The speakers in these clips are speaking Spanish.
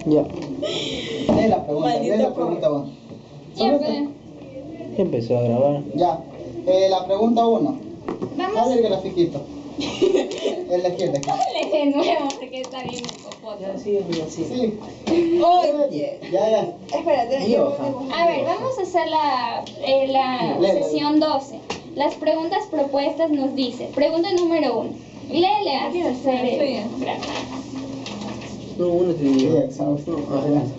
Ya. Lee la pregunta 1. Siempre. Ya empezó a grabar. Ya. La pregunta 1. Vamos. Dale el grafiquito. El de aquí, el de aquí. Dale de nuevo porque está bien el popoto. Sí. Sí. Oye, Ya. espérate, Sí, yo hoja. A ver, vamos a hacer la Léele. sesión 12. Las preguntas propuestas nos dice. Pregunta número 1. Léele hasta hacer el gráfico. No, uno te Sí, digo. exhausto. No, adelante.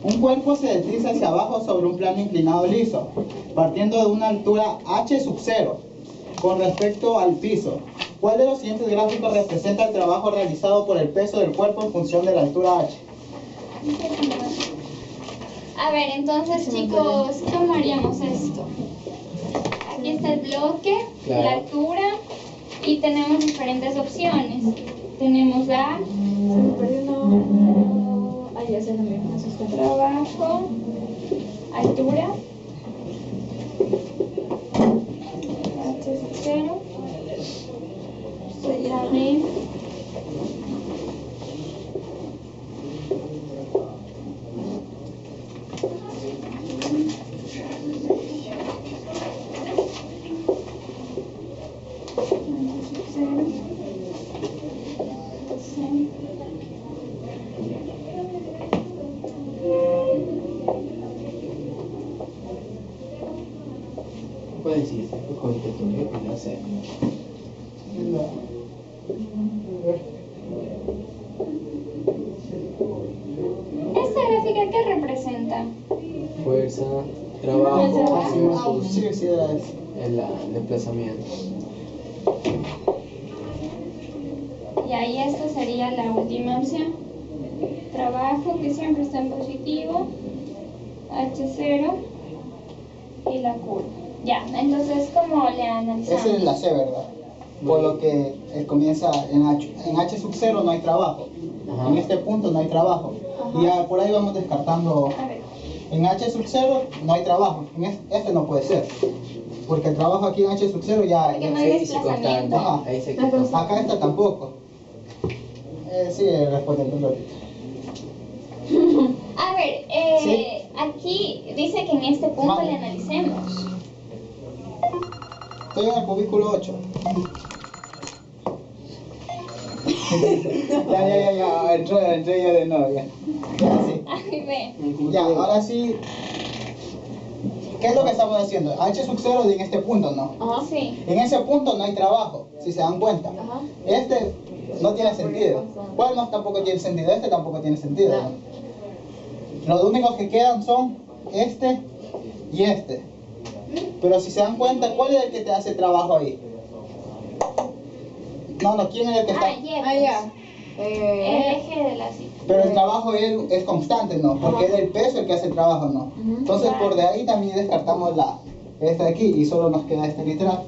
Un cuerpo se desliza hacia abajo sobre un plano inclinado liso, partiendo de una altura h sub 0 con respecto al piso. ¿Cuál de los siguientes gráficos representa el trabajo realizado por el peso del cuerpo en función de la altura h? A ver, entonces chicos, ¿cómo haríamos esto? Aquí está el bloque, Claro. la altura y tenemos diferentes opciones. Tenemos A, se me perdió uno. Ay, ya sé lo mismo, eso está atrás. trabajo, altura, H sub 0, Soy ya. B, Puedes decir, con que tu que la sé. ¿Esta gráfica qué representa? Fuerza, trabajo, Ah, versus Sí, era eso. el desplazamiento. Y ahí esta sería la última opción. Trabajo, que siempre está en positivo, H0 y la curva. Ya, entonces, ¿cómo le analizamos? Esa es la C, ¿verdad? Por lo que comienza en H sub 0 no hay trabajo. Ajá. En este punto no hay trabajo. Y ya por ahí vamos descartando. A ver, En H sub 0 no hay trabajo. En este no puede ser. Porque el trabajo aquí en H sub 0 ya. Porque no ya- hay Ahí dice constante. desplazamiento. Ajá. Ahí se Acá está tampoco. Sí, respondiendo un ratito. a ver, Sí. aquí dice que en este punto Mande. le analicemos. Estoy en el cubículo 8. ya, entré ya de nuevo, ya. Ya, sí. Ay, ve. Ya, ahora sí. ¿Qué es lo que estamos haciendo? H sub 0 en este punto, ¿no? Ajá. Sí. En ese punto no hay trabajo, si se dan cuenta. Ajá. Este no tiene sentido. ¿Cuál no tampoco tiene sentido? Este tampoco tiene sentido, ¿no? Los únicos que quedan son este y este. Pero si se dan cuenta, ¿cuál es el que te hace trabajo ahí? No, ¿quién es el que está? Ah, ya. Ah, ya. El eje de la cita. Pero el trabajo es constante, ¿no? Porque es el peso el que hace el trabajo, ¿no? Entonces por de ahí también descartamos esta de aquí y solo nos queda este literal.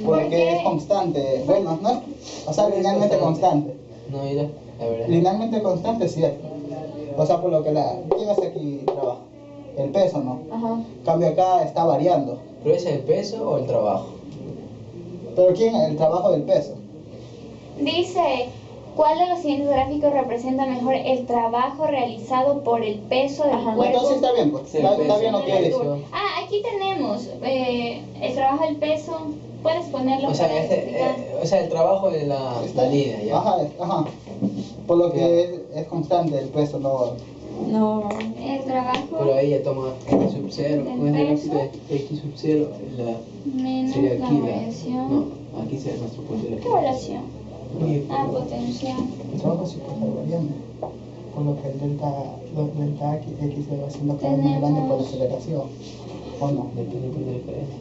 ¿Por Porque qué? es constante. Bueno, no es, o sea, linealmente constante. No, mira, la verdad. Linealmente constante, sí es. O sea, por lo que ¿quién hace aquí trabajo? El peso, ¿no? Ajá. En cambio acá está variando. ¿Pero es el peso o el trabajo? Pero ¿quién? El trabajo del peso. Dice, ¿cuál de los siguientes gráficos representa mejor el trabajo realizado por el peso del Ajá. cuerpo? Entonces está bien, pues. Sí, Está el peso. bien lo que dice. Ah, aquí tenemos el trabajo del peso. Puedes ponerlo O sea, para explicar. el trabajo de la línea, ¿ya? Ajá. Por lo que es constante el peso, no. No. El trabajo Pero ahí ya toma X sub 0, El con ese peso. gráfico de X sub 0, menos sería la aquí variación. no, aquí sería nuestro punto de ¿Qué variación? Aquí, Ah, potencial. El trabajo sí puede estar variando. Por lo que el delta X se va haciendo cada vez más grande por la aceleración. ¿O no? depende del punto de referencia.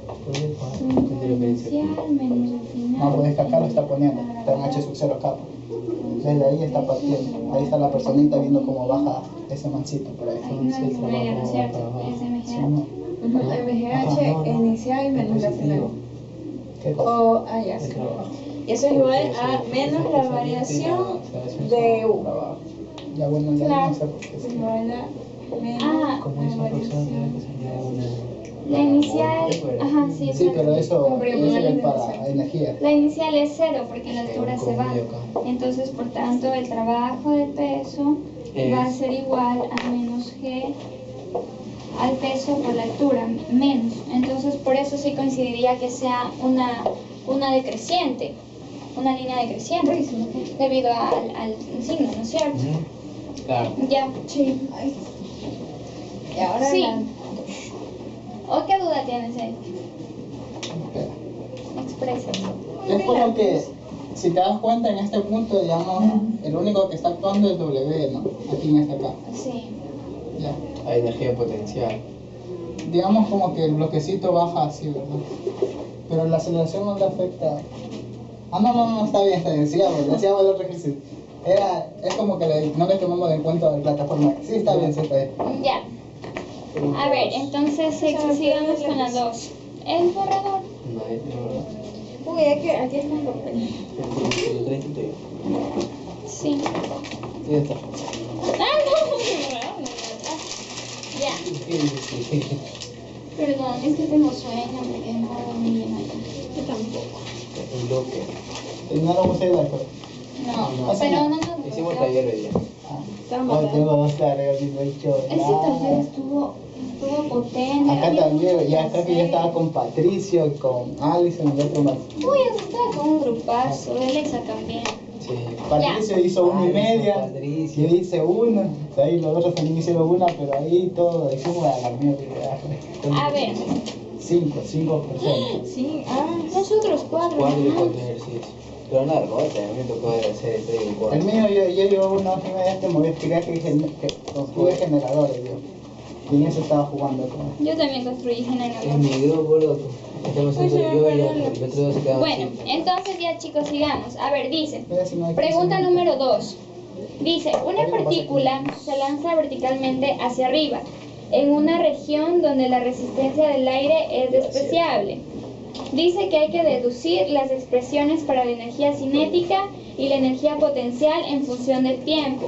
Punto de referencia aquí. Potencial menos el final. No, pues acá lo está poniendo. Está en H sub 0 acá. Desde ahí está partiendo. Ahí está la personita viendo cómo baja ese mancito por ahí. Ay, no es medio, ¿no es cierto? Es Sí, MGA. ¿no? MGH inicial y menos la final. ¿Qué cosa? O, ah, ya El sé. trabajo. Y eso es igual a menos la variación de U. Ya bueno, ya Claro. no sé por qué. Es igual a menos Ah, Como la es una persona variación. que sería una La inicial, ajá, sí, Sí, pero eso es para inicial. energía. la inicial es 0 porque la altura se va. Entonces, por tanto, el trabajo de peso va a ser igual a menos G al peso por la altura, menos. Entonces, por eso sí coincidiría que sea una decreciente, una línea decreciente, debido al signo, ¿no es cierto? Claro. Ya. Sí. Ay. Y ahora Sí. la... ¿O qué duda tienes ahí? Espera. Expresa. Es como que, si te das cuenta en este punto, digamos, el único que está actuando es W, ¿no? Aquí en este acá. Sí. Ya. Hay energía potencial. Digamos como que el bloquecito baja así, ¿verdad? Pero la aceleración no le afecta. Ah, no, está bien, sigamos el otro ejercicio. Es como que no le tomamos en cuenta la plataforma. Sí, está bien. Ya. A ver, entonces sigamos con la 2. El borrador. No, ahí no. Uy, aquí está el papel. El 33. Sí. Ya está. Ah, no. Ya. Perdón, es que tengo sueño porque no dormí bien ayer. Yo tampoco. Un bloque. Terminaron ustedes la escuela. No, pero no nos Hicimos gustó. taller hoy día. Hoy tengo 2 tareas y no he hecho Ese taller nada. estuvo potente. Acá había también, mucho ya que acá que yo hacer. estaba con Patricio, con Alison y otro más. Uy, estaba con un grupazo, Alexa también. Sí. Patricio hizo 1:30, Patricio. yo hice 1, de ahí los otros también hicieron 1, pero ahí todo hicimos a la mierda. A ver, 5%. Sí, nosotros 4. 4 y 4 ejercicios. Pero no, a mí me tocó hacer el 3 y el 4. El mío, yo llevo 1 hora y media que me voy a explicar que construye generadores, yo. Y en eso estaba jugando con. Yo también construí Es generador. mi grupo, loco. Estamos haciendo yo y el otro dos se quedaron Bueno, sin. entonces ya chicos, sigamos. A ver, dice. Mira si no hay Pregunta que- número 2. Dice, una partícula se lanza verticalmente hacia arriba, en una región donde la resistencia del aire es despreciable. Dice que hay que deducir las expresiones para la energía cinética y la energía potencial en función del tiempo,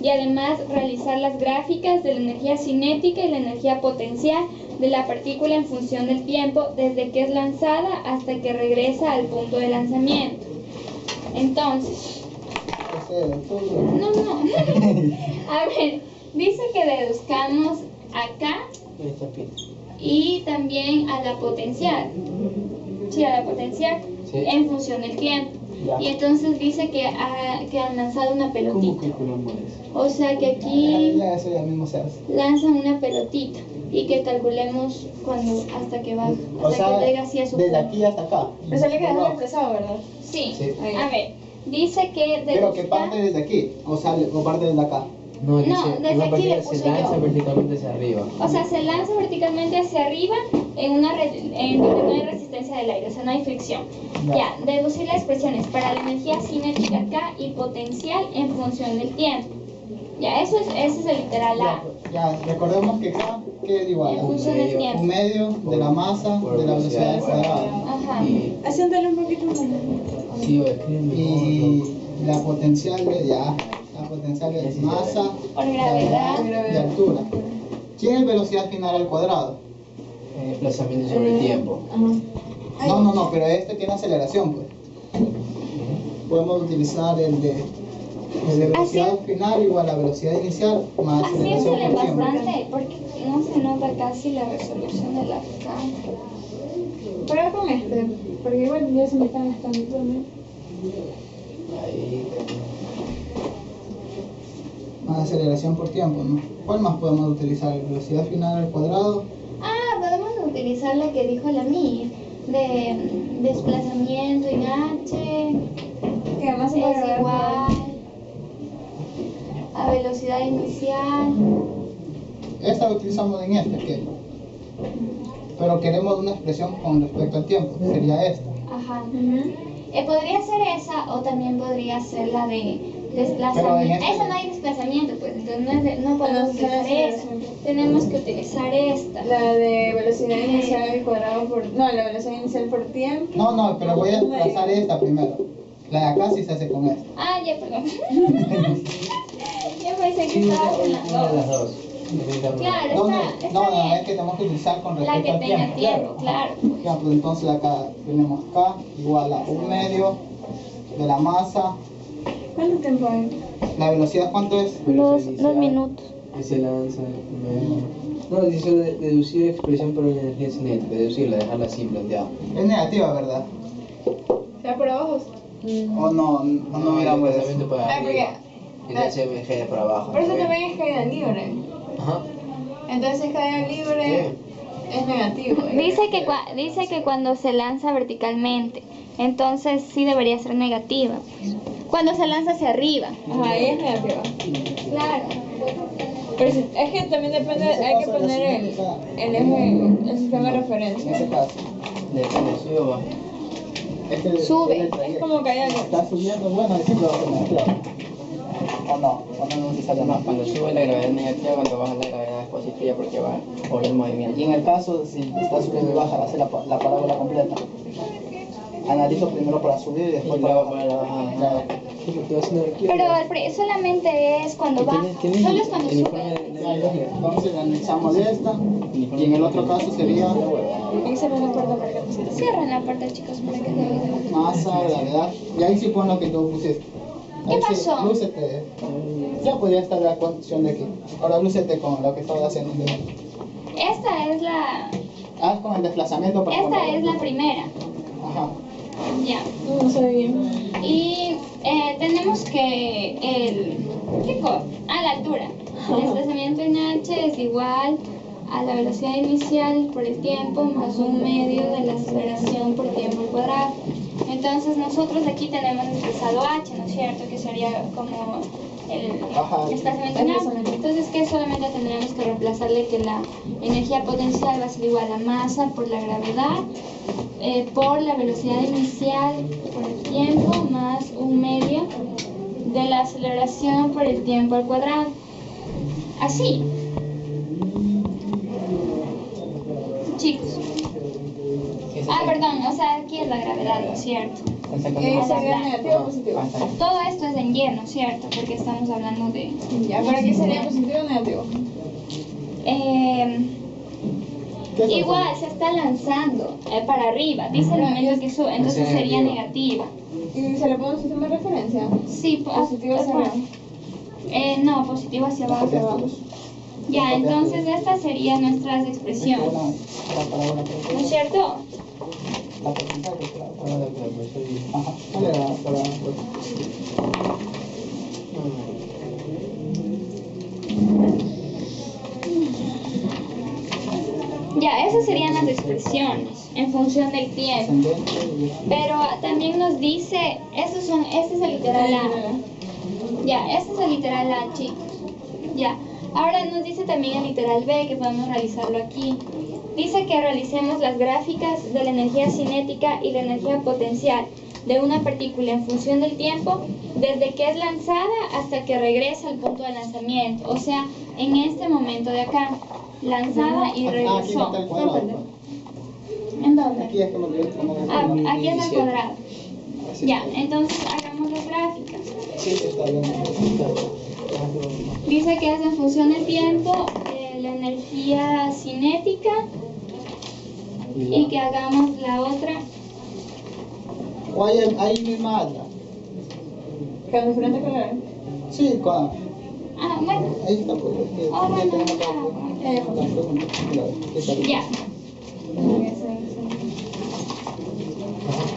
y además realizar las gráficas de la energía cinética y la energía potencial de la partícula en función del tiempo desde que es lanzada hasta que regresa al punto de lanzamiento. Entonces, no. A ver, dice que deduzcamos acá Esta pinta. y también a la potencial. Sí, a la potencial Sí. en función del tiempo. Ya. Y entonces dice que han lanzado una ¿Cómo pelotita. calculamos eso? O sea que aquí Ya, eso ya mismo se hace. lanzan una pelotita y que calculemos cuando hasta que va, O hasta sea, que llega así a su desde punto. aquí hasta acá. me sale que dejarlo expresado, ¿verdad? Sí. Sí. A ver, dice que Pero que deduzca- parte desde aquí, o parte desde acá. No, dice, desde una aquí partida le se puse lanza yo. verticalmente hacia arriba. O sea, se lanza verticalmente hacia arriba en donde no hay resistencia del aire, o sea, no hay fricción. Ya. Ya, deducir las expresiones para la energía cinética acá y potencial en función del tiempo. Ya, ese es el literal A. Ya, recordemos que acá, ¿qué es igual? En función del Un tiempo. medio de la masa, de la velocidad al cuadrado. Ajá. Y, Haciéndole un poquito más. sí, escriben Y la potencial es masa Por gravedad. y altura. ¿Quién es velocidad final al cuadrado? desplazamiento sobre el tiempo. Ajá. No, pero este tiene aceleración, pues. Podemos utilizar el de velocidad final igual a velocidad inicial más aceleración Haciéndole por tiempo. bastante, porque no se nota casi la resolución de la cámara. Prueba con este, porque igual ya se me están gastando también. Ahí. Más aceleración por tiempo, ¿no? ¿Cuál más podemos utilizar? ¿Velocidad final al cuadrado? Ah, podemos utilizar la que dijo la mía, de desplazamiento en H Que además se puede es grabar. igual a velocidad inicial. Esta la utilizamos en este, ¿qué? Pero queremos una expresión con respecto al tiempo, sería esta. Ajá. Ujú. Podría ser esa o también podría ser la de Pero en desplazamiento. este- Esa no hay desplazamiento, pues entonces no podemos No, utilizar sí, esa. sí. Tenemos que utilizar esta. La de velocidad inicial al cuadrado por... No, la velocidad inicial por tiempo. No, pero voy a desplazar esta primero. La de acá sí se hace con esta. Ah, ya, perdón. Yo pensé que Sí, estabas en las una de las dos. dos. Claro, ¿Dónde? está No, bien. es que tenemos que utilizar con La respecto que al tenga tiempo. tiempo, claro. Ya, pues entonces acá tenemos K igual a 1/2 de la masa. ¿Cuánto tiempo hay? ¿La velocidad cuánto es? Dos minutos. Y se lanza. No, dice solo deducir expresión por una energía cinética. Deducirla, dejarla así planteada. Es negativa, ¿verdad? ¿Está por abajo? O no miramos eso. desplazamiento para Ah, arriba. Y la CMG para abajo. Por eso ¿no? también es caída libre. Ajá. Entonces caída libre es negativo. Dice que cuando se lanza verticalmente, entonces sí debería ser negativa. Pues. Cuando se lanza hacia arriba. Ajá, ahí es negativa. Claro. Pero es que también depende, hay que poner el eje, el sistema de En referencia. ese caso. Depende, sube o baja. Sube. Es como caída libre. Está subiendo, bueno, siempre va a ser negativa. O no necesariamente. Además, cuando sube la gravedad es negativa, cuando baja la gravedad es positiva porque va por el movimiento. Y en el caso, si está subiendo y baja, hace la parábola completa. Analizo primero para subir y después Y para luego bajar. para bajar. Claro. Sí, porque va haciendo energía. Pero solamente es cuando baja. Solo es cuando el informe sube. de Ya, entonces analizamos esta y en el otro caso sería Hay que cerrar la puerta para que no se Cierren la puerta, chicos, para que no vean. masa, gravedad. Y ahí sí pon lo que tú pusiste. ¿Qué Ahí sí, pasó? lúcete. Ya podría estar la condición de aquí. Ahora lúcete con lo que estaba haciendo. Esta es la. Haz con el desplazamiento para Esta es la primera. Ajá. Ya. No se ve bien. Y tenemos que ¿qué cosa? La altura. El desplazamiento en h es igual a la velocidad inicial por el tiempo más 1/2 de la aceleración por tiempo al cuadrado. Entonces nosotros aquí tenemos expresado h, ¿no es cierto? Que sería como Ajá. el desplazamiento en h. Entonces, ¿qué? Solamente tendríamos que reemplazarle que la energía potencial va a ser igual a masa por la gravedad por la velocidad inicial por el tiempo más 1/2 de la aceleración por el tiempo al cuadrado. Así. Chicos. Perdón, o sea, aquí es la gravedad, ¿no es cierto? ¿Sería negativo o positivo? Todo esto es en Y, ¿no es cierto? Porque estamos hablando de... Ya, pero aquí sería positivo o negativo. ¿Qué es eso? Igual se está lanzando para arriba, dice el momento que sube, entonces sería negativa. ¿Y se le pone un sistema de referencia? Sí, Positivo hacia arriba. no, positivo hacia abajo. Hacia abajo. Ya, entonces estas serían nuestras expresiones, La parábola ¿no es cierto? La porcentaje, claro. Ah, la profesor dice. Ajá. ¿Cuál era la parábola? Ya, esas serían las expresiones en función del tiempo. Ascendente y... Pero también nos dice, este es el literal A. Ya, este es el literal A, chicos. Ya. Ahora nos dice también el literal B, que podemos realizarlo aquí. Dice que realicemos las gráficas de la energía cinética y la energía potencial de una partícula en función del tiempo, desde que es lanzada hasta que regresa al punto de lanzamiento. O sea, en este momento de acá, lanzada y Aquí regresó. está el cuadrado. ¿En dónde? Aquí es que me olvidé cómo decirlo. Aquí es el 17. cuadrado. Así Ya, está. entonces hagamos las gráficas. Sí, está bien. Dice que es en función del tiempo, la energía cinética y que hagamos la otra. O ahí misma habla. ¿Con diferentes colores? Sí, con... Bueno, Ahí está, pues. Es que Ah, bueno, ya tenemos ya. la pregunta. Claro, está bien. ya.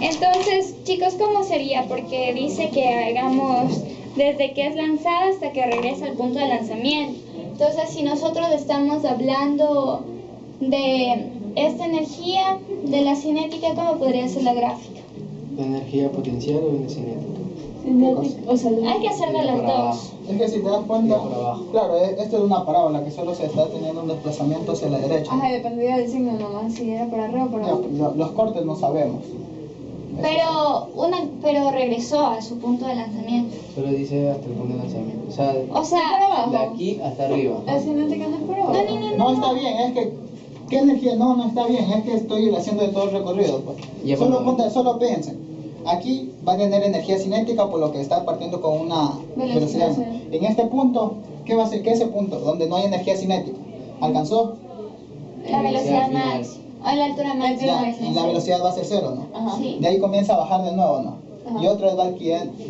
Entonces, chicos, ¿cómo sería? Porque dice que hagamos desde que es lanzada hasta que regresa al punto de lanzamiento. Entonces, si nosotros estamos hablando de esta energía, de la cinética, ¿cómo podría ser la gráfica? ¿La energía potencial o la cinética? O sea, Hay que hacer de las dos. Es que si te das cuenta, Por abajo. claro, esto es una parábola que solo se está teniendo un desplazamiento hacia la derecha. ajá, dependía del signo nomás, si era para arriba o para Ya, abajo. los cortes no sabemos. Pero regresó a su punto de lanzamiento. Solo dice hasta el punto de lanzamiento. O sea, O sea, para abajo. de aquí hasta arriba. La cinética no es para abajo. No está bien, es que... ¿Qué energía? No está bien, es que estoy haciendo de todo el recorrido. Pues. Ya, Solo piensen. Aquí va a tener energía cinética por lo que está partiendo con una Velocidad. velocidad. En este punto ¿qué va a ser? ¿Qué es ese punto donde no hay energía cinética? ¿Alcanzó? La velocidad final. máxima. O la altura máxima. Ya, a y veces. la velocidad va a ser cero, ¿no? Ajá. Sí. De ahí comienza a bajar de nuevo, ¿no? Ajá. Y otra vez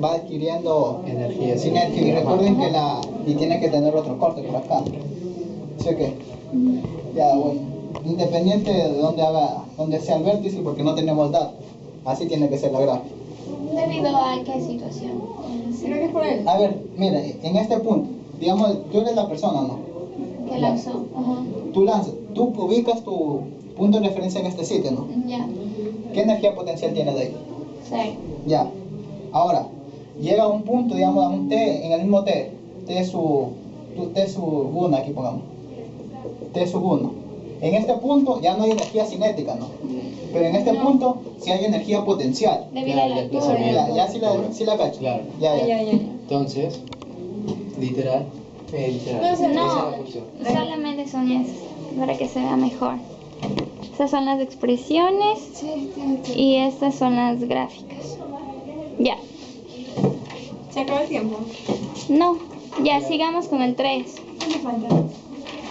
va adquiriendo Energía cinética. Y recuerden que y tiene que tener otro corte por acá. ¿Sí o qué? Ya, bueno. Independiente de donde sea el vértice, porque no tenemos datos. Así tiene que ser la gráfica. ¿Debido a qué situación? Creo que es por él. A ver, mira, en este punto, digamos, tú eres la persona, ¿no? ¿Qué lanzó? Ajá. Tú ubicas tu punto de referencia en este sitio, ¿no? Ya. ¿Qué energía potencial tiene de ahí? Cero. Ya. Ahora, llega a un punto, digamos, a un T, en el mismo T, T sub 1, aquí pongamos. T sub 1. En este punto ya no hay energía cinética, ¿no? Pero en este No. punto sí hay energía potencial. Debido a la altura. desplazamiento. Ya sí la cacho. Claro. Ya, Ah, ya. ya. Entonces, literal. No, o sea, Esa es No, la función. solamente son esas, para que se vea mejor. Estas son las expresiones y estas son las gráficas. Ya. Se acaba el tiempo. No, ya sigamos con el 3. ¿Cuánto falta?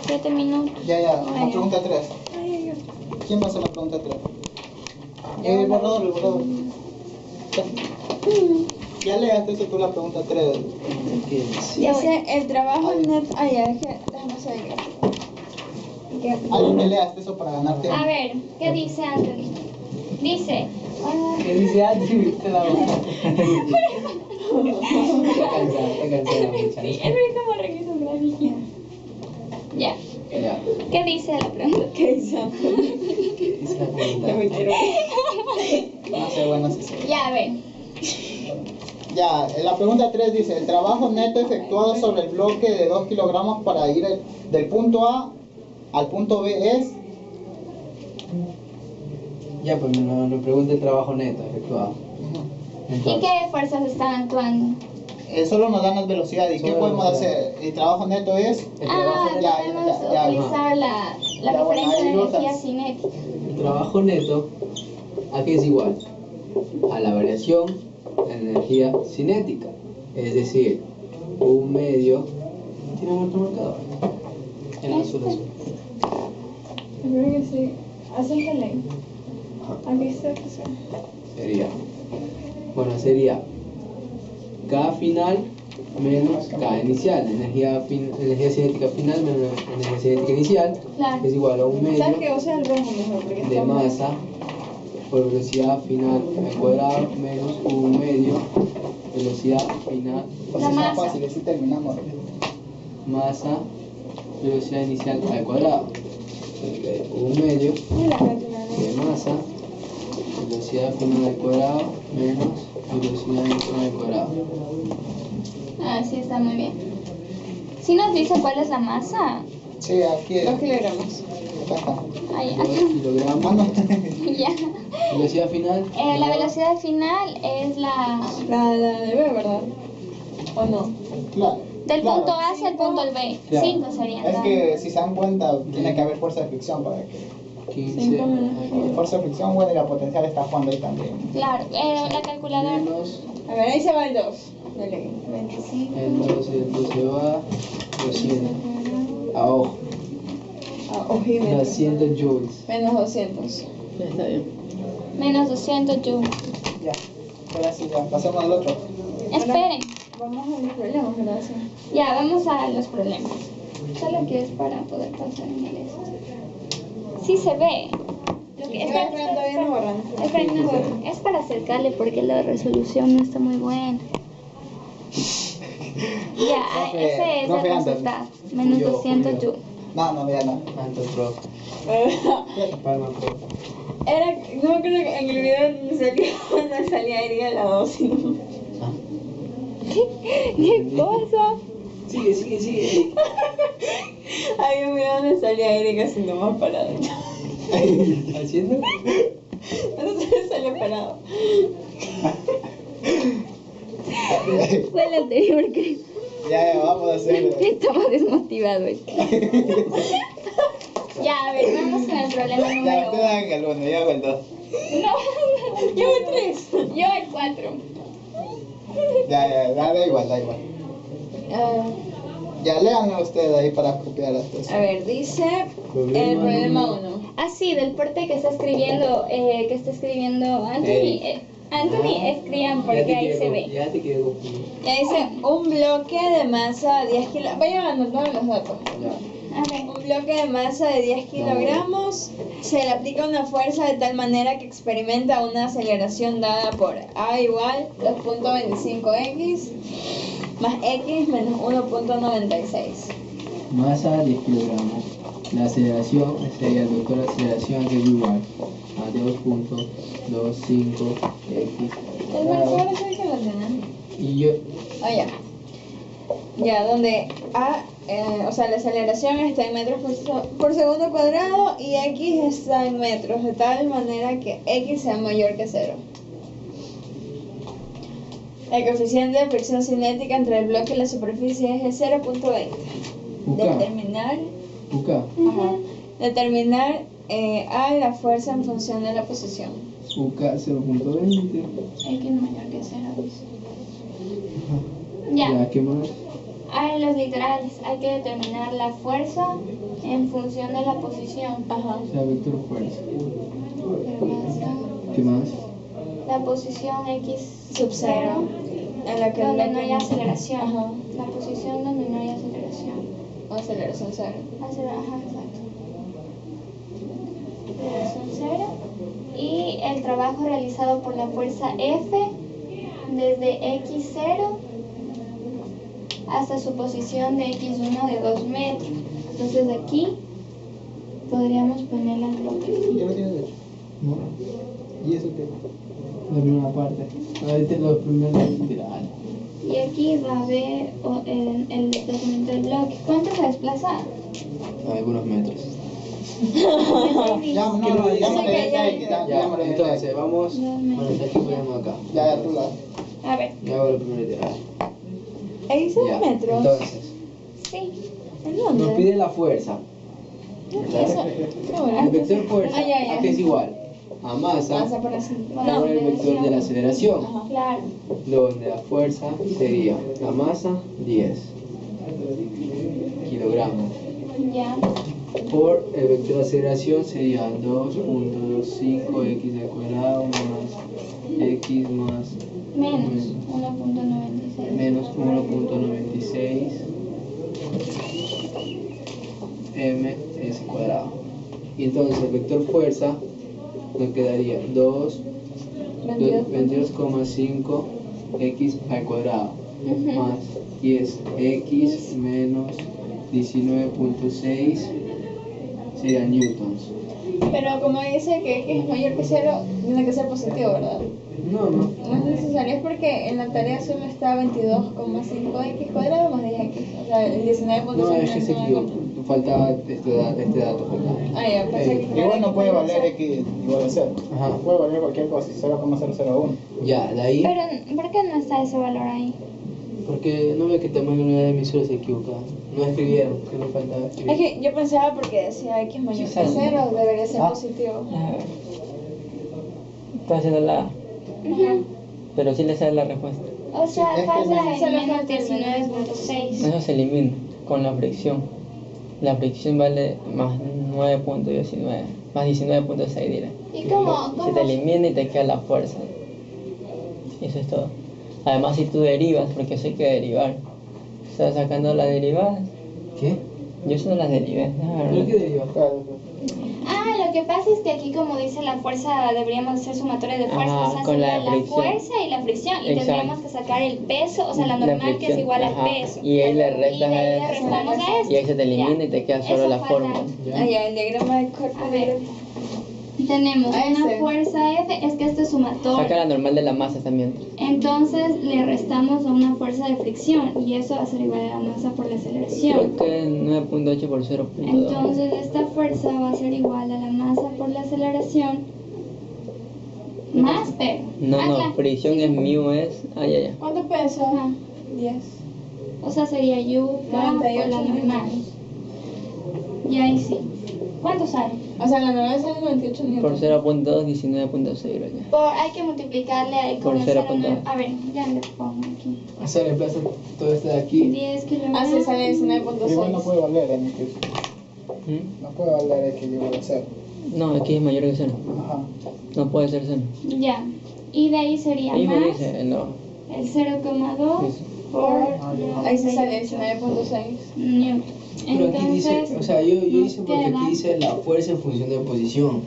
7 minutos. Ya, la Ay, pregunta 3. Ay, ay, ay. ¿Quién va a hacer la pregunta 3? El borrador. Ya leaste eso tú la pregunta 3. Dice el trabajo net. Ay, ya, es que déjame hacer el gráfico. Alguien que leaste eso para ganar tiempo. A ver, ¿qué dice Anthony? Dice, ¿Qué dice Andy? Te la boca. Está cansada la muchacha. es como reviso gráfica. Ya. Ya. ¿Qué dice la pregunta? ¿Qué dice Anthony? ¿Qué dice la pregunta? Ya me quiero. No sé, bueno, sí sé. Ya, a ver. Ya, la pregunta 3 dice, el trabajo neto efectuado sobre el bloque de 2 kilogramos para ir del punto A al punto B es... Ya, pues me pregunta el trabajo neto efectuado. ¿Y Entonces, qué fuerzas están actuando? Solo nos dan las velocidades. ¿Y qué Solo podemos velocidad. hacer? El trabajo neto es... el trabajo Ah, neto- ya, podemos ya, utilizar la Ya, bueno, referencia de ahí lo energía usas. cinética. el trabajo neto, ¿a qué es igual? A la variación en energía cinética. Es decir, un medio. ¿Tiene otro marcador? En azul azul. Creo que sí. Acércale. Aquí está, aquí está. Sería. Bueno, sería K final menos K inicial. Energía cinética final menos energía cinética inicial Claro. es igual a un medio ¿Sabes qué? Usa el rojo mejor porque de está más- masa por velocidad final al cuadrado menos un medio velocidad final Pues La es más masa. fácil, así terminamos. masa velocidad inicial al cuadrado. Un medio Y la cátedra, de masa velocidad final al cuadrado menos velocidad inicial al cuadrado. Ah, sí, está muy bien. Si nos dice cuál es la masa. Sí, aquí es. 2 kilogramos. Acá está. Ahí, 2 Ah, kilogramos. no. ya. Velocidad final. La velocidad final es la La de B, ¿verdad? ¿O no? Claro. del claro. punto A hacia el punto B. Claro. 5 serían. Es ¿no? que si se dan cuenta, tiene que haber fuerza de fricción para que... 15 Cinco menos. Fuerza de fricción, bueno, y la potencial está jugando ahí también. Claro, la calculadora. menos A ver, ahí se va el 2. Dale. 25. entonces va 200 a ojo, Ah, ojímetro. 200 joules. Menos 200. Está bien. Menos 200 joules. Ya. Ahora sí, ya. Pasemos al otro. Esperen. Vamos a los problemas, ¿verdad? Sí. Ya, vamos a los problemas. Solo que es para poder pasar en el este. Sí se ve. Lo que, Espera, todavía no borran. esperen, no borren. Es para acercarle porque la resolución no está muy buena. Ya, Profe, ese es profe, el anda. resultado. Menos Julio, 200 Julio. joules. No, ya no. Tanto pro. Palma pro. Era, no me acuerdo que en el video donde salía Erika la 2, sino... Ah. ¿Qué cosa? Sigue. Había un video donde salía Erika haciendo más parado. ¿Haciendo? Entonces salió parado. Fue el anterior, creo. Ya, vamos a hacer... Estaba desmotivado. Ya, a ver, vamos con el problema Ya, número ustedes 1. hagan el 1, yo hago el 2. No, Yo el 3. yo el 4. Ya, da igual. Ya léanlo ustedes ahí para copiar esto. A ver, dice el problema 1. Ah, sí, del porte que está escribiendo Anthony. Anthony, escriban porque ahí se ve. Ya te quedó. Ya dice un bloque de masa 10 kilos. Vayan anotando los datos. Ya. A ver. Un bloque de masa de 10 kilogramos se le aplica una fuerza de tal manera que experimenta una aceleración dada por A igual 2.25x más x menos 1.96. Masa 10 kilogramos. La aceleración sería el vector de aceleración que es igual a 2.25x. El marcador es el que lo tienen. Y yo, Ya. Ya, donde A, o sea, la aceleración está en metros por segundo cuadrado y x está en metros, de tal manera que x sea mayor que 0. El coeficiente de fricción cinética entre el bloque y la superficie es de 0.20. Determinar A la fuerza en función de la posición. UK 0.20. X mayor que 0, dice. Ya. Ya, ¿qué más? Ahora los literales. Hay que determinar la fuerza en función de la posición. Ajá. O sea, vector fuerza. Masa, ¿Qué más? la posición X Sub 0. En la que el donde no bloque- hay aceleración. Ajá. La posición donde no hay aceleración. Aceleración 0. Ajá, exacto. Aceleración 0. Y el trabajo realizado por la fuerza F desde X0 hasta su posición de X1 de 2 metros. Entonces aquí podríamos poner las bloques. ¿Ya lo tienes hecho? No. ¿Y eso qué? La primera parte. Ahorita los primeros literales. Y aquí va a ver el desplazamiento del bloque. ¿Cuánto se desplaza? Algunos metros. Llámale Ya, desde ahí, Ya, llámale desde ahí. entonces vamos. Bueno, está aquí, ponemos acá. Ya, tú la. A ver, Ya hago el primer literal. X Ya, metros. entonces, sí. ¿En dónde? nos pide la fuerza. ¿Verdad? Eso. Qué bueno. El vector fuerza, Ah, ya. ¿a qué es igual? A masa Masa por así. por el vector de la aceleración, Ajá. Claro. donde la fuerza sería la masa 10 kilogramos Ya. por el vector de aceleración sería 2.25x al cuadrado más x más Menos 1.96. menos 1.96 ms cuadrado. Y entonces el vector fuerza nos quedaría 22,5 x al cuadrado Ujú. más 10x menos 19.6 serían newtons. Pero como dice que x es mayor que 0, tiene que ser positivo, ¿verdad? No, no. No es necesario, es porque en la tarea solo está 22,5x cuadrado más 10x. O sea, el 19.6 No, es que no se va a equivocó. Faltaba este dato. Faltaba. Ah, ya, pensé que Igual no puede valer X igual a 0. Ajá. Puede valer cualquier cosa, 0,001. Ya, de ahí. Pero, ¿por qué no está ese valor ahí? Porque no ve que tamaño de unidad de emisora se equivoca. No escribieron, que no faltaba escribir. Es que yo pensaba porque decía x mayor Sí, que sale. 0, debería ser Ah. positivo. Estoy haciendo la. Ujú. Pero sí le sale la respuesta. O sea, Sí, es que falta no- el Solo menos falta el 19.6. Eso se elimina con la fricción. La fricción vale más 9.19. Más 19.6 diré. ¿Y cómo? Se te elimina y te queda la fuerza. Eso es todo. Además, si tú derivas, porque eso hay que derivar. Estás sacando las derivadas. ¿Qué? Yo solo las derivé. ¿Pero qué deriva? Ah, lo que pasa es que aquí, como dice la fuerza, deberíamos hacer sumatoria de fuerzas. Ajá, O sea, con la sería la fricción. fuerza y la fricción. Y Exacto. tendríamos que sacar el peso, o sea, la La normal que es fricción, igual ajá. al peso. Y ahí le Y restas de ahí a le eso. restamos a esto. Y ahí se te elimina Ya. y te queda solo Eso la falta. fórmula. ¿Ya? Ah, ya, el diagrama del cuerpo A de ver. Tenemos Ah, una ese. fuerza F, es que esto es Saca sumatoria. la normal de la masa también. Entonces le restamos a una fuerza de fricción y eso va a ser igual a la masa por la aceleración. Creo que 9.8 por 0.2. Entonces esta fuerza va a ser igual a la masa por la aceleración más P. No, ya. fricción es mu es. Ah, ya. ¿Cuánto pesa? Ajá. 10. O sea, sería U por la 98 normal. Y ahí sí. ¿Cuánto sale? O sea, la novela sale 98 Por newtons. 0.2, 19.6 creo ya. Hay que multiplicarle con Por el 0.2. 0.9. A ver, ya le pongo aquí. Hacer el plazo todo esto de aquí. 10 kilogramos. Así sale Igual no 19.6. puede valer X. ¿Mm? No puede valer X igual a 0. No, aquí es mayor que 0. Ajá. No puede ser 0. Ya. Y de ahí sería Ahí me más dice, no. el 0,2 Eso. por Ahí se sale 19.6. newton. Pero aquí dice, Entonces, o sea, yo nos hice porque queda- aquí dice la fuerza en función de posición.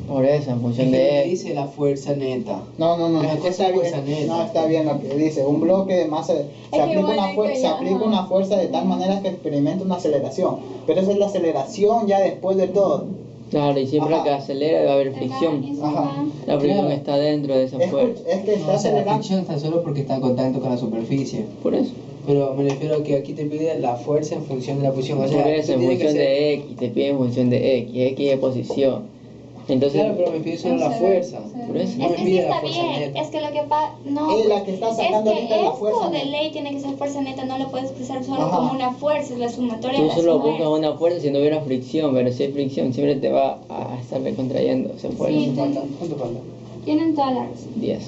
Por eso, en función de Aquí X. dice la fuerza neta. No, Las cosas está fuerza bien. neta. No, está bien lo que dice. Un bloque de masa, se aplica igual una hay fuerza, que- se aplica ajá. una fuerza de tal manera que experimenta una aceleración. Pero esa es la aceleración ya después de todo. Claro, y siempre Ajá. que acelera va a haber acá, fricción. eso Ajá. va. La fricción Claro. está dentro de esa fuerza. Es que está No, o sea, la acelerando. fricción está solo porque está en contacto con la superficie. Por eso. Pero me refiero a que aquí te pide la fuerza en función de la posición. O sea, Por eso, en tiene que función ser- de X, te pide en función de X de posición. Entonces, Claro, pero me pide solo la No se fuerza. ve. por eso. No Es me que sí pide la está fuerza bien, neta. es que lo que pasa, no, Es la pues, que está sacando es que ahorita la fuerza esto de neta. ley tiene que ser fuerza neta, no lo puedes expresar solo Ajá. como una fuerza, es la sumatoria de Tú las solo fuerzas. buscas una fuerza si no hubiera fricción, pero si hay fricción siempre te va a estar recontrayendo esa fuerza. Sí. ¿Cuánto falta? Tienen toda la razón. 10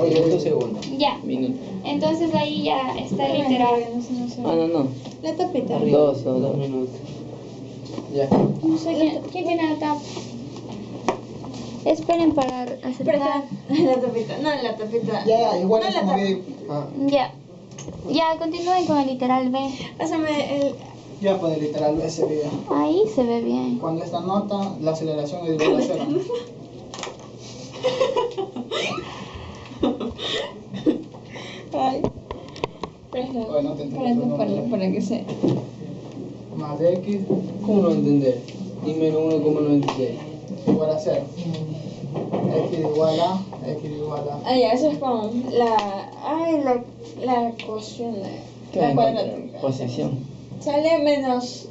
Oye, 2 segundos. Ya, minutos. entonces ahí ya está el literal. Ah, no. La tapita. Arriba. Dos o 2 dos. minutos. Ya. No sé quién tiene la tapa. Esperen para aceptar. Presta. La tapita. No, la tapita. Ya, igual No, es la como tapa. vi- Ah, Ya. Ya, continúen con el literal B. Pásame el. Ya puede literal ese video. Ahí se ve bien. Cuando esta nota, la aceleración es igual a 0. Ay. Presta. Bueno, te entiendo. Para que se. Más de X ¿cómo no entender? Y menos 1,96. igual a 0. X igual a, X igual a. Ah, ya, eso es con la. Ay, la ecuación de. ¿Qué La va a cuadrática. encontrar? Posición. Sale menos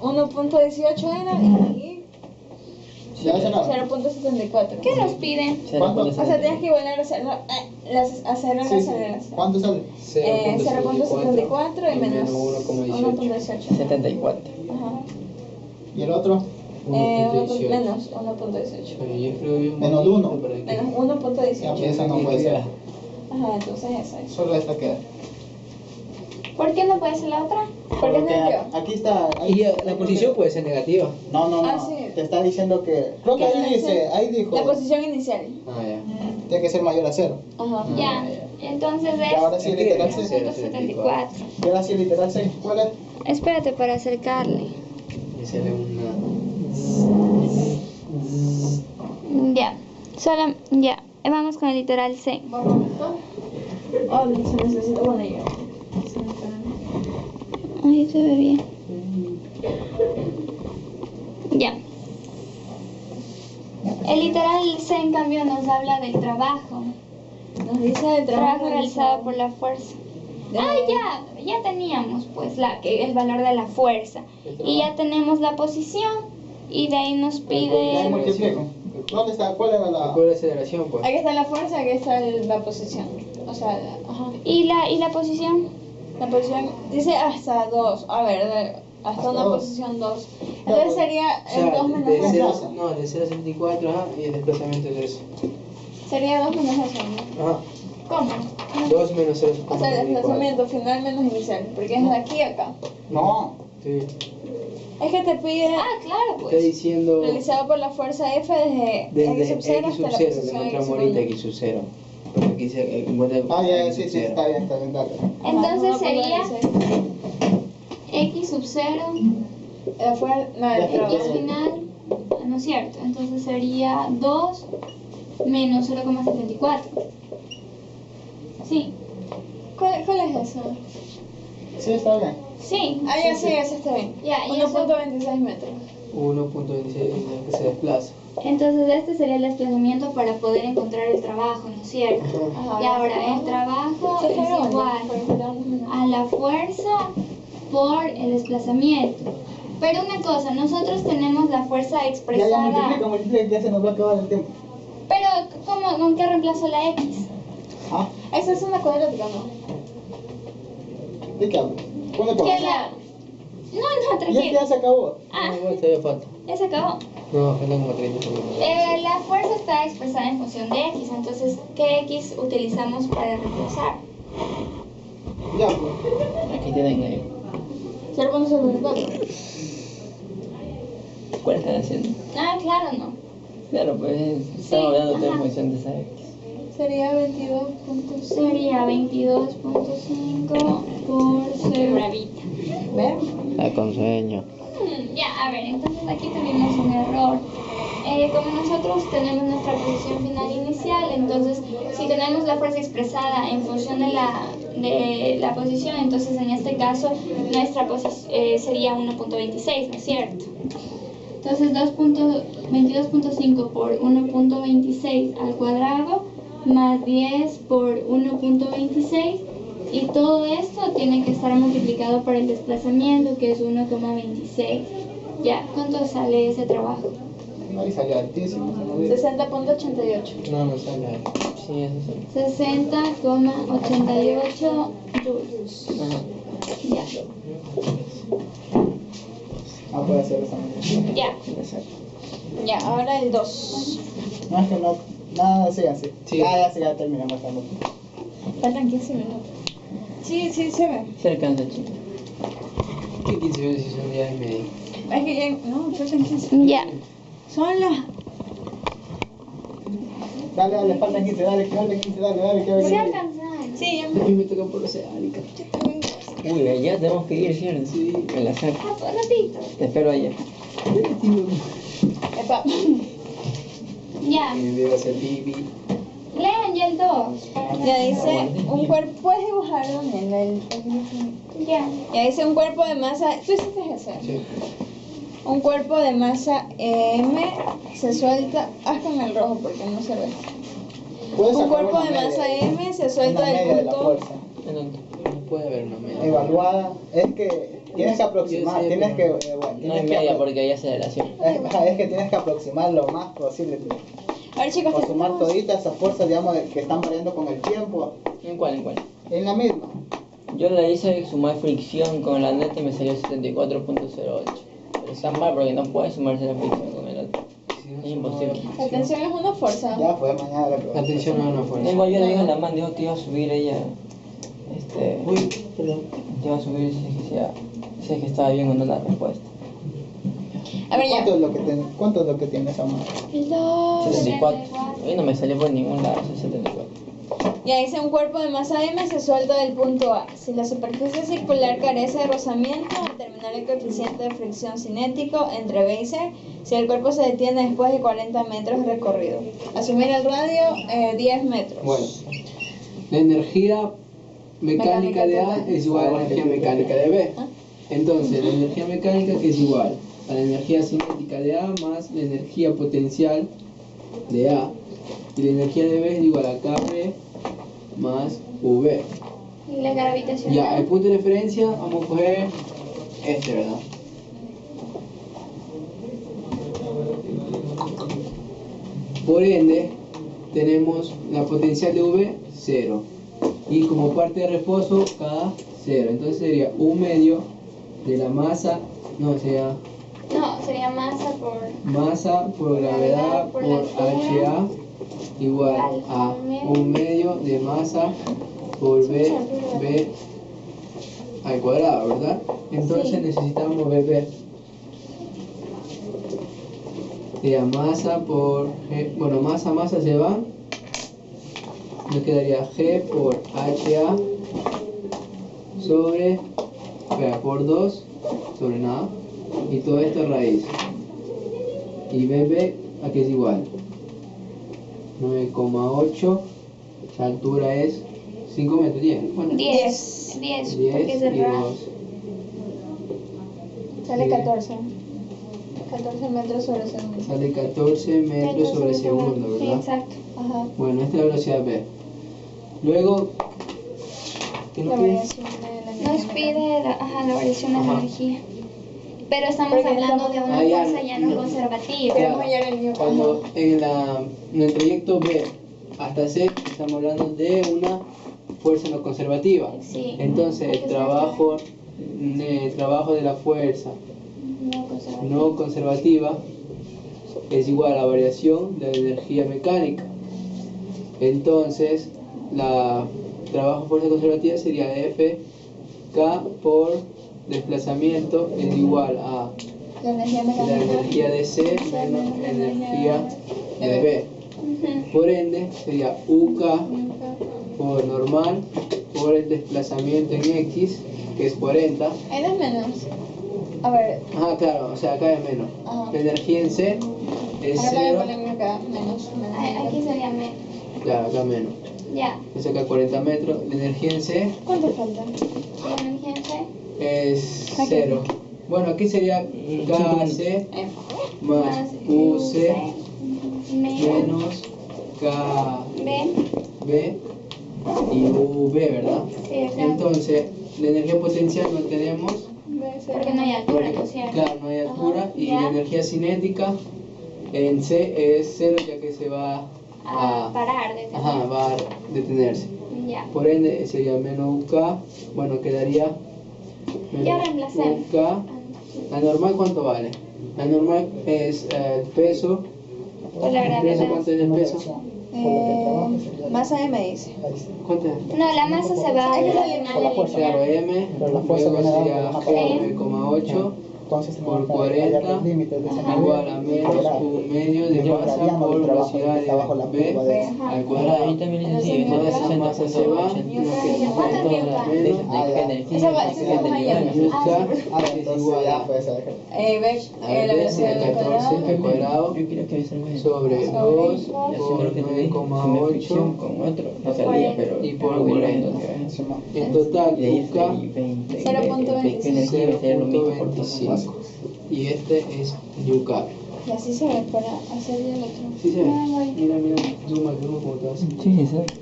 1.18 era y Ya se la. 0.74. ¿Qué nos piden? ¿Cuánto? O sea, tienes que igualar hacer la Sí, sí. aceleración. ¿Cuánto sale? 0.74 y menos 1,18. 1.18. 74. Ajá. ¿Y el otro? 1,18. Menos 1.18. Oye, yo escribo bien Menos bonito uno. para que- Menos Ya, 1.18. pues esa no puede ser. Ajá, entonces esa es. Solo esta queda. ¿Por qué no puede ser la otra? Porque es negativa. aquí está. Y la posición puede ser negativa. No, no, no. Ah, sí. Te está diciendo que. Creo que ahí dice, ahí dijo. La posición inicial. Ah, ya. Tiene que ser mayor a 0. Ajá. Ya, entonces Y ahora es sí, literal Sí. 6. 174. Y ahora sí, literal 6. ¿Cuál es? Espérate para acercarle. Me sale una. Ya, ya. Vamos con el literal C. Oh, se necesita bueno yo. Ahí se ve bien. Ya. El literal C, en cambio, nos habla del trabajo. Nos dice el Trabajo realizado por la fuerza. Ah, ya teníamos pues el valor de la fuerza. Y ya tenemos la posición. Y de ahí nos Ahí pide... multiplico. ¿Dónde está? ¿Cuál era la.? ¿Cuál es la aceleración, pues? Aquí está la fuerza, aquí está la posición. O sea, ajá. ¿Y la posición? La posición dice hasta 2. A ver, hasta Hasta una dos. posición 2. Entonces sería O sea, el 2 menos de eso. 0, no, de 0 a 74, ajá, y el desplazamiento es eso. Sería 2 menos eso, ¿no? Ajá. ¿Cómo? 2 menos 0 O sea, el desplazamiento final menos inicial. Porque es de aquí a acá. No. Sí. Es que te pide Ah, claro, Está pues. desde realizado por la fuerza F desde X sub 0 X sub hasta 0, la le posición encontramos X sub ahorita 1. X sub 0. Porque aquí se encuentra Ah, ya, X sí, sub sí, 0. está bien, dale. Entonces sería X sub 0, La fuerza, no, el Ya, X trabajo. final, ¿no es cierto? Entonces sería 2 menos 0,74. Sí, ¿Cuál es eso? Sí, está bien. sí. Ah, ya sí, ese está bien. Ya, y eso- 1.26 metros. 1.26 que se desplaza. Entonces este sería el desplazamiento para poder encontrar el trabajo, ¿no es cierto? Ajá, Y ahora el trabajo Sí, es pero bueno, igual a la fuerza por el desplazamiento. Pero una cosa, nosotros tenemos la fuerza Ya, expresada. multiplica, ya se nos va a acabar el tiempo. Pero, ¿con qué reemplazo la X? Ah, Esa es una cuadrática, ¿no? ¿de qué hablo? ¿Cuándo Que pausa? la... No, Ya, tranquilo. ya se acabó. Ah, No, todavía falta. ya se acabó. No, faltan como 30 segundos. La fuerza está expresada en función de x, entonces, ¿qué x utilizamos para reemplazar? Ya, pues. Aquí tienen ahí. 0.74. ¿Cuál están haciendo? Ah, claro, no. Claro, pues estamos hablando de ajá. función de esa X. Sería 22.6. Sería 22.5 por 0. Bravita. ¿Ver? Está con sueño. Ya, a ver, entonces aquí tuvimos un error. Como nosotros tenemos nuestra posición final inicial, entonces si tenemos la fuerza expresada en función de la posición, entonces en este caso nuestra posición sería 1.26, ¿no es cierto? Entonces 22.5 por 1.26 al cuadrado más 10 por 1.26 y todo esto tiene que estar multiplicado por el desplazamiento que es 1,26. Ya, ¿cuánto sale ese trabajo? Ahí salió altísimo. 60.88. No, no sale. Sí, eso sí. 60,88 joules. Ajá. Ya, Ah, puede ser esa. ya. Exacto. Ya, ahora el 2. No, es que no. Nada, sí, así. Sí. Ya terminamos. Faltan 15 minutos. Sí, se ve. Se alcanza, chico. ¿Qué 15 minutos si son 10 y media? Es que ya. No, faltan 15. Ya. Son las. Dale, faltan 15, dale, que Se alcanzaron. Sí, ya A mí me toca por oceánica. Uy, ya tenemos que ir, ¿cierto? Sí. Me la saco. Ah, pues, ratito. Te espero allá. Epa. Ya. Y me voy a hacer pipi. Lean ya el 2. Ya dice un cuerpo. ¿Puedes dibujar, Daniel? Ya. Ya dice un cuerpo de masa. ¿Tú hiciste eso? Sí. Un cuerpo de masa M se suelta. Haz con el rojo porque no se ve. Un cuerpo de masa M se suelta una del media de la punto. fuerza. ¿En dónde? No puede haber una media. Evaluada, es que tienes que aproximar, Yo sé, tienes que. pero Bueno, No tienes hay que media porque hay aceleración. es que tienes que aproximar lo más posible. A ver, chicos, O ¿qué sumar tenemos? toditas esas fuerzas, digamos, que están variando con el tiempo. ¿En cuál? ¿En cuál? En la misma. Yo le hice sumar fricción con la neta y me salió 74.08. Pero está mal porque no puede sumarse la fricción con el otro. Es imposible. La tensión es una fuerza. Ya, pues mañana la La tensión no es una fuerza. Tengo yo le digo a la man, dijo que iba a subir ella. Uy, perdón. Que iba a subir si es que estaba bien o no la respuesta. A ver, ya. ¿Cuánto es lo que tiene esa mano? El 2. 74. Hoy no me salió por ningún lado, es 74. Ya dice un cuerpo de masa M se suelta del punto A. Si la superficie circular carece de rozamiento, determinar el coeficiente de fricción cinético entre B y C si el cuerpo se detiene después de 40 metros recorrido. Asumir el radio 10 metros. Bueno, la energía mecánica de A total. es igual a la energía mecánica de B. Entonces, la energía mecánica que es igual a la energía cinética de A más la energía potencial de A. Y la energía de B es igual a KB más V. Y la gravitacional. Ya, el punto de referencia vamos a coger este, ¿verdad? Por ende, tenemos la potencial de V, 0. Y como parte de reposo, K, 0. Entonces sería 1 medio de la masa, no, sería No, sería masa por. masa por gravedad por HA igual a 1 medio de masa por B al cuadrado, ¿verdad? Entonces Sí. necesitamos BB. Sería masa por G, bueno, masa se va. Nos quedaría G por HA sobre, espera, por 2 sobre nada. Y todo esto es raíz. Y BB, ¿a qué es igual? 9,8. La altura es 5 metros, 10. Bueno, 10. 10. 10 Porque es y el radio. 2. Sale Sí. 14. 14 metros sobre segundo. Sale 14 metros sobre segundo, Sí, ¿verdad? exacto. Ajá. Bueno, esta es la velocidad B. Luego, ¿qué La nos pide? variación de la energía Nos pide la variación de la Ajá. energía. Pero estamos Porque hablando de una Ah, ya. fuerza ya no conservativa. Queremos hallar el Newton. Cuando en el trayecto B hasta C estamos hablando de una fuerza no conservativa. Sí. Entonces el trabajo de la fuerza No conservativa. no conservativa es igual a la variación de la energía mecánica. Entonces, la trabajo fuerza conservativa sería Fk por desplazamiento es igual a La energía la mecánica. energía de C menos la energía de B. Por ende, sería UK por normal por el desplazamiento en X, que es 40. Ahí no es menos. A ver, Ajá, claro, o sea, acá es menos. Ajá. La energía en C es acá también 0. ponen acá, menos. Aquí sería menos. Claro, acá menos. Ya. Es acá 40 metros. La energía en C ¿Cuánto falta? La energía en C es Aquí. 0. Bueno, aquí sería KC F. más más UC menos menos KB B. y UV, ¿verdad? Sí, exacto. Entonces, la energía potencial no tenemos, Porque no hay altura, ¿no es cierto? claro, no hay altura, Ajá, y ya. la energía cinética en C es 0, ya que se va A a, parar de ajá, va a detenerse. Ya. Por ende sería menos UK, bueno, quedaría Ya menos reemplacé. UK. La normal, ¿cuánto vale? La normal es el peso. Por la ¿El peso gravedad. cuánto es el peso? Masa M dice. ¿Cuánto es? No, la masa se va a Hay que la eliminar. final Claro, M, Pero la fuerza luego viene sería dando más fuerte. 9,8 Entonces por tenemos que hallar 40 los límites de ese igual a menos un medio de masa por velocidad está bajo la de curva B de al Ahí cuadrado. también es Entonces, así, masa, esa masa se va, ¿Cuánto tiempo? de energía, Esa va- de esa se va energía. UK es igual a, pues Ve, la velocidad del 14 al cuadrado. cuadrado Yo quiero que me salga sobre 2 Yo por creo que te dije, con fricción 9,8 con otro, no salía, pero y por algo 40. irónico que En total, y de ahí UK 20, 0.25. que energía va a ser lo mismo por 0.25 y este es UK. Y así se ve para hacer el otro. ¿Sí se ve? Mira, zoom como te vas. Sí, exacto.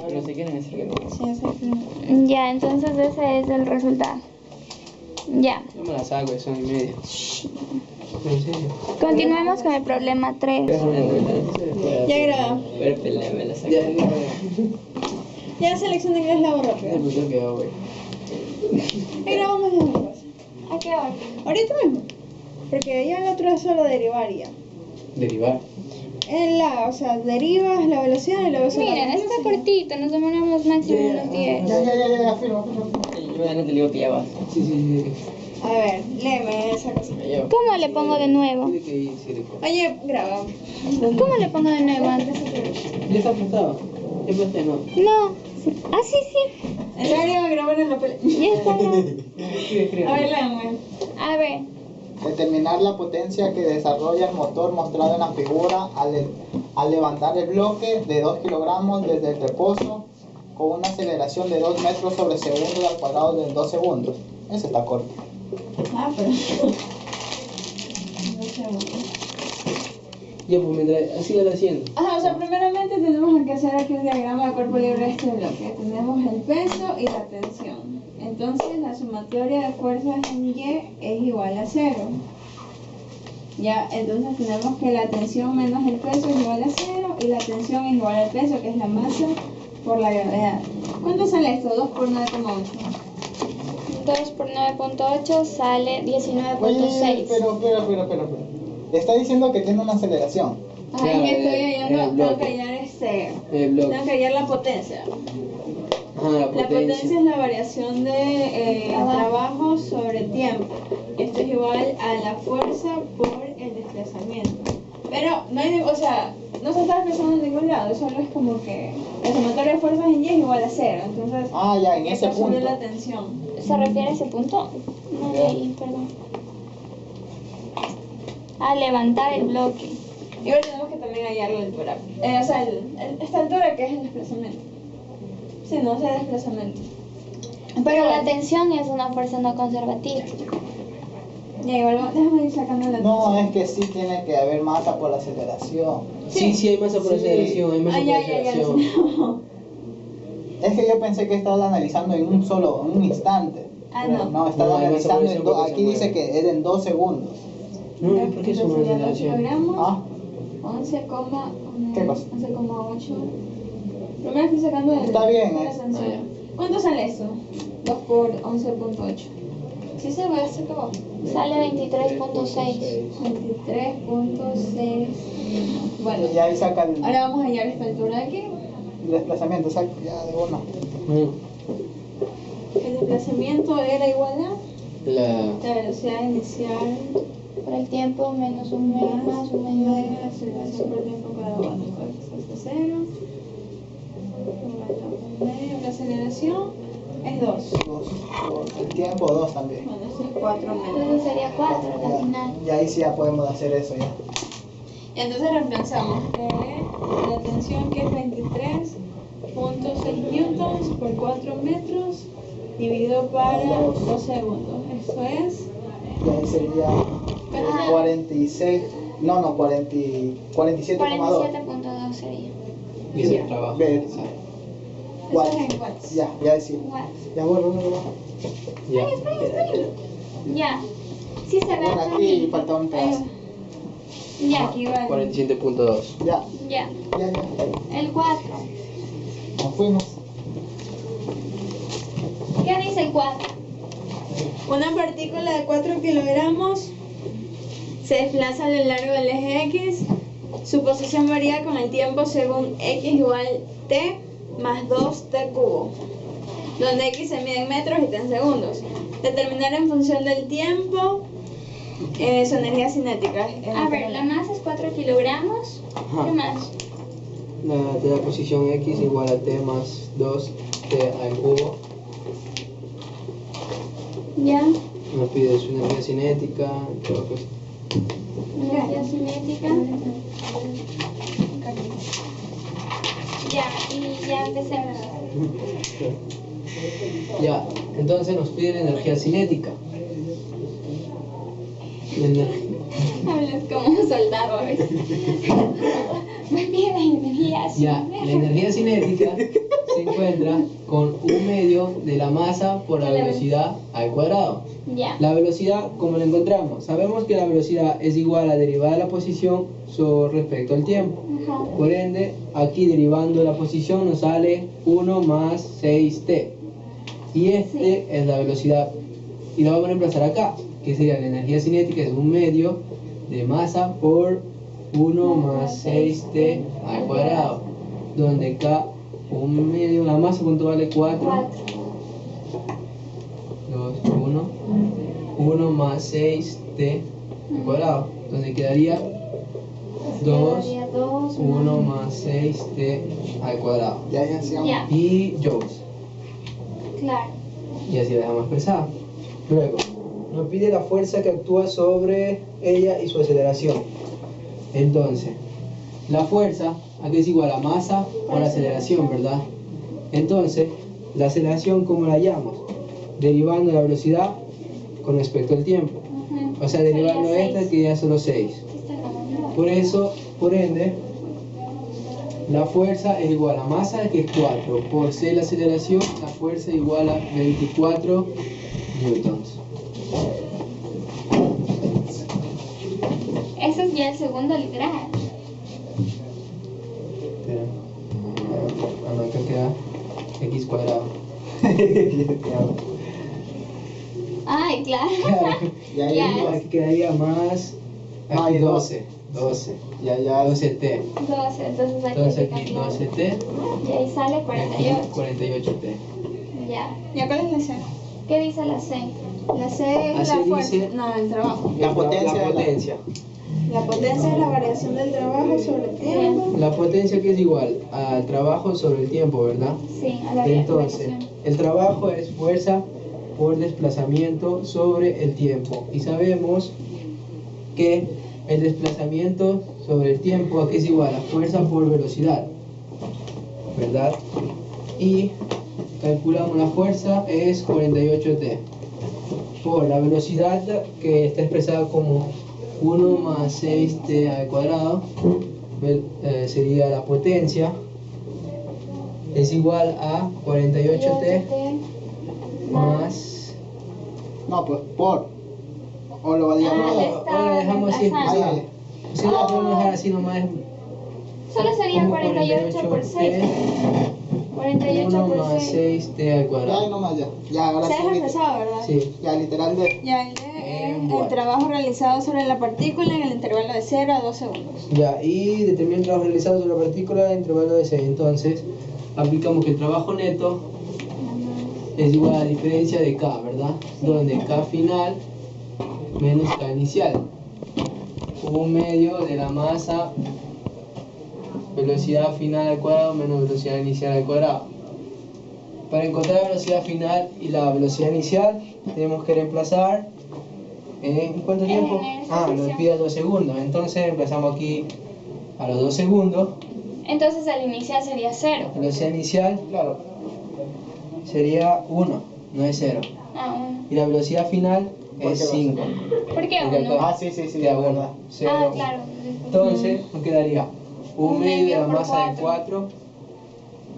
Pero si quieren decir que no. Sí, exacto. Ya, entonces ese es el resultado. Ya. Yo me la saco, son y medio. ¿En serio? Continuemos con el problema 3. Ya graba. Pero pelea, me la saco. Ya, Ya selecciona inglés la borra rápido. el punto que hago, güey. Ahí grabamos las dos. ¿A qué hora? Ahorita mismo. Porque ya el otro es solo derivar ya. Derivar. O sea, derivas la velocidad y luego Mira, está cortito, nos demoramos máximo unos 10. Ya, firma. Yo ya no te digo que ya vas. Sí. A ver, léeme esa cosa. Me llevo. ¿Cómo le pongo de nuevo? Tiene que ir, sí, Oye, graba. ¿Cómo le pongo de nuevo antes? ya está apuntado. Ya apunté, no. No. Ah, sí. En serio, grabar en la pelea. Ya está. ¿No? A ver, léeme. A ver. Determinar la potencia que desarrolla el motor mostrado en la figura al levantar el bloque de 2 kilogramos desde el reposo con una aceleración de 2 metros sobre segundo al cuadrado en 2 segundos. Ese está corto. Ah, pero. Ya, pues mientras sígalo haciendo. Ajá, o sea, primeramente tenemos que hacer aquí un diagrama de cuerpo libre de este bloque. Tenemos el peso y la tensión. Entonces, la sumatoria de fuerzas en Y es igual a 0. Ya, entonces tenemos que la tensión menos el peso es igual a 0 y la tensión es igual al peso, que es la masa por la gravedad. ¿Cuánto sale esto? 2 por 9,8. 2 por 9.8 sale Oye, 19.6. pero. Está diciendo que tiene una aceleración. Ajá, Claro, y estoy el hallando, tengo bloque. que hallar El bloque. tengo que hallar la potencia. Ajá, la La potencia potencia. es la variación de trabajo sobre tiempo. Esto es igual a la fuerza por el desplazamiento. Pero no hay, o sea, no se está desplazando en ningún lado, solo es como que la sumatoria de fuerzas en Y es igual a 0. Entonces, Ya, en ese esto sube punto. la tensión. ¿Se refiere a ese punto? No leí, perdón. A levantar el bloque. Igual tenemos que también hallar la altura. O sea, esta altura que es el desplazamiento. Sí, no es el desplazamiento. Pero la bueno, tensión es una fuerza no conservativa. ya igual, déjame ir sacando la No, tensión. es que sí tiene que haber masa por la aceleración. Sí, hay masa por Sí. aceleración, hay masa por ya. aceleración. Es que yo pensé que estaba analizando en un instante. Ah, Pero no. no, estaba No, hay masa por analizando aceleración porque aquí se dice mueve. que es en 2 segundos. No, ¿por qué son Entonces, ya 2 aceleración? kilogramos. Ah, 11,8. ¿Qué cosa? 11,8. Primero estoy sacando el. Está bien, la eso. tensión. ¿Cuánto sale eso? 2 por 11,8. Sí se va, se acabó. Sale 23.6. 23.6. Bueno, Y ahí saca el ahora vamos a hallar esta altura de aquí. desplazamiento, saca ya de una. El desplazamiento era igual a La la velocidad inicial Por el tiempo menos un medio más un medio de menos. la aceleración por tiempo cuadrado. Bueno, esto es 0. La aceleración es 2. El tiempo 2 también. Bueno, esto es 4 Entonces menos. sería 4 al final. Y ahí sí ya podemos hacer eso ya. Y entonces reemplazamos la tensión que es 23.6 newtons por 4 metros dividido para 2 segundos. Eso es Y ahí sería 46, no, 47,2. 47.2 sería. y ese trabajo. Ver. eso Watts. es en watts. Ya decir. Watts. Ya bueno. Ya. Ya. Sí se ve Bueno, acá. aquí falta un pedazo. Ya, Aquí va. 47.2. Ya. ya. El 4. Nos fuimos. ¿Qué dice el 4? Una partícula de 4 kilogramos se desplaza a lo largo del eje X. Su posición varía con el tiempo según X igual T más 2T cubo, donde X se mide en metros y T en segundos. Determinar en función del tiempo su energía cinética. A ver, la masa es 4 kilogramos. Ajá. ¿Qué más? De la posición X igual a T más 2T al cubo. Ya. Nos pide su energía cinética. Todo pues. Energía cinética. Ya, y ya empecemos. Ya, entonces nos pide la energía cinética. La energía. Hablas como un soldado a veces. Me pide la energía Ya, cinética. la energía cinética se encuentra con un medio de la masa por la velocidad al cuadrado. Ya. La velocidad, ¿cómo la encontramos? Sabemos que la velocidad es igual a derivada de la posición sobre respecto al tiempo. Ajá. Por ende, aquí derivando la posición nos sale 1 más 6t. Y este es la velocidad. Y la vamos a reemplazar acá, que sería la energía cinética, es un medio de masa por 1 más 6t al cuadrado. Donde acá un medio, la masa, ¿cuánto vale? 4. 2, 1 más 6t al cuadrado. Donde quedaría 2, 1 más 6t al cuadrado. Ya hacíamos. Ya, Y joules. claro. Y así la dejamos expresada. Luego, nos pide la fuerza que actúa sobre ella y su aceleración. Entonces, la fuerza aquí es igual a masa por aceleración, ¿verdad? Entonces, la aceleración, ¿cómo la hallamos? Derivando la velocidad con respecto al tiempo. Ajá. O sea, derivando Sería esta 6. que ya es solo 6. ¿Qué está grabando? Por eso, por ende, la fuerza es igual a masa, que es 4, por C la aceleración, la fuerza es igual a 24 newtons. Ese es ya el segundo literal. Espera. No, acá queda x cuadrado. Ay, claro. Y ahí Ya. No, aquí quedaría más, aquí 12, Ya 12t. 12, entonces aquí Entonces hay que aquí cambiar. 12t, Y ahí sale aquí 48. 48t. Ya. ¿Y cuál es la C? ¿Qué dice la C? La C es Así la fuerza. dice- No, el trabajo. La potencia de La la- potencia. La potencia es la variación del trabajo sobre el tiempo. La potencia que es igual al trabajo sobre el tiempo, ¿verdad? Sí, a la Entonces, variación. el trabajo es fuerza por desplazamiento sobre el tiempo. Y sabemos que el desplazamiento sobre el tiempo aquí es igual a fuerza por velocidad, ¿verdad? Y calculamos la fuerza es 48t por la velocidad, que está expresada como 1 más 6t al cuadrado, sería la potencia, es igual a 48t más. No, pues por. O lo valía Ah, por. le está Ahora dejamos así reemplazando. expresado. Si lo podemos dejar así nomás. Solo sería como 48 por 6. 48 1 por más 6. 6t al Ya, cuadrado. nomás ya. Ya, ahora Se sí. ha expresado, ¿verdad? Sí. Ya, literal de. Ya, el D es Bueno. el trabajo realizado sobre la partícula en el intervalo de 0 a 2 segundos. Ya, y determina el trabajo realizado sobre la partícula en intervalo de 6. Entonces, aplicamos que el trabajo neto es igual a la diferencia de K, ¿verdad? Donde K final menos K inicial. Un medio de la masa, velocidad final al cuadrado menos velocidad inicial al cuadrado. Para encontrar la velocidad final y la velocidad inicial, tenemos que reemplazar ¿en cuánto tiempo? Nos pide 2 segundos. Entonces reemplazamos aquí a los 2 segundos. Entonces al inicial sería 0. La velocidad inicial Claro. sería 1, no es 0. Ah, 1. Y la velocidad final ¿Por qué es va a 5. ¿Por qué Porque 1? acá- Ah, sí, sí, sí, queda es 1, verdad. 0. Ah, claro. Entonces nos quedaría un Un medio de medio la por masa de 4. 4,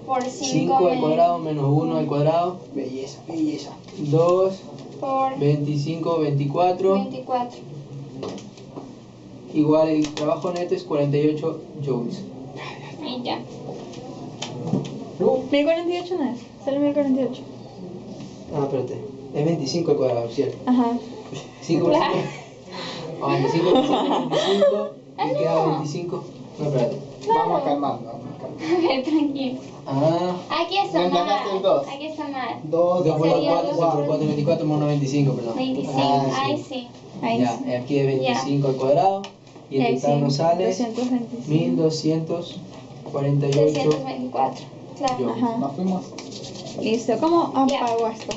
Por 5 5 al cuadrado menos 1 al cuadrado, Belleza, belleza. 2, por 25, 24, 24. igual el trabajo neto es 48 joules. Y ya. 1048 no es, sale 1048. Ah, espérate, es 25 al cuadrado, ¿cierto? Ajá. 5 por 5. Ah, 25 por 5 es 25. Y queda 25. No, espérate. Vamos a calmarnos, vamos a calmarnos. A ver, tranquilo. Ah, Aquí está Reemplazaste el mal. dos. Aquí está mal. 2, 2 por 2, Sería 4, 6 por 4, 24, menos 25, perdón. 25. Ah, Ahí sí. Ahí Ya, sí. aquí es 25 al cuadrado. Y el Ahí total sí, nos sale 225. 1248 324. Claro. joules. Ajá. Nos fuimos. Listo, ¿cómo apago esto?